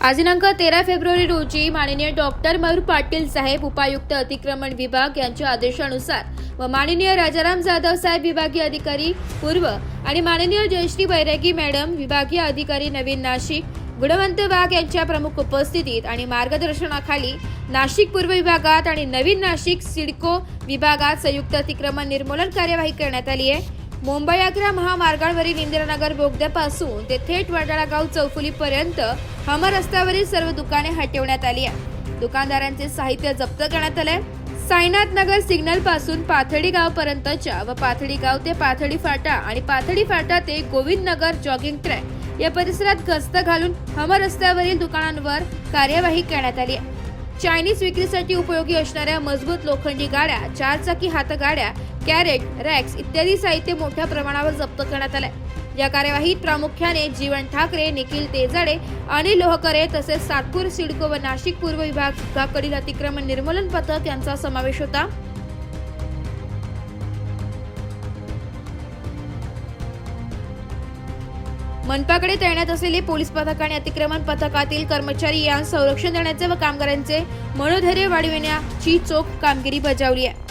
आज दिनांक 13 फेब्रुवारी रोजी माननीय डॉक्टर मयूर पाटील साहेब उपायुक्त अतिक्रमण विभाग यांच्या आदेशानुसार व माननीय राजाराम जाधव साहेब विभागीय अधिकारी पूर्व आणि माननीय जयश्री बैरागी मॅडम विभागीय अधिकारी नवीन नाशिक गुणवंत वाघ यांच्या प्रमुख उपस्थितीत आणि मार्गदर्शनाखाली नाशिक पूर्व विभागात आणि नवीन नाशिक सिडको विभागात संयुक्त अतिक्रमण निर्मूलन कार्यवाही करण्यात आली आहे। मुंबई आग्रा महामार्गावरील इंदिरानगर बोगद्यापासून ते थेट वडाळा गाव चौफुलीपर्यंत हमर रस्त्यावरील सर्व दुकाने हटवण्यात आली आहेत। दुकानदारांचे साहित्य जप्त करण्यात आले। साईनाथ नगर सिग्नल पासून पाथडी गाव पर्यंतच्या व पाथडी गाव ते पाथडी फाटा आणि पाथडी फाटा ते गोविंद नगर जॉगिंग ट्रॅक या परिसरात गस्त घालून हमर रस्त्यावरील दुकानांवर कार्यवाही करण्यात आली आहे। चायनीज विक्रीसाठी उपयोगी असणाऱ्या मजबूत लोखंडी गाड्या, चारचाकी हातगाड्या, कॅरेट, रॅक्स इत्यादी साहित्य मोठ्या प्रमाणावर जप्त करण्यात आले। या कार्यवाहीत प्रामुख्याने जीवन ठाकरे, निखिल तेजाडे, अनिल लोहकरे तसेच सातपूर सिडको व नाशिक पूर्व विभागाकडील अतिक्रमण निर्मूलन पथक यांचा समावेश होता। मनपाकडे तैनात असलेले पोलीस पथक आणि अतिक्रमण पथकातील कर्मचारी यांना संरक्षण देण्याचे व कामगारांचे मनोधैर्य वाढविण्याची चोख कामगिरी बजावली आहे।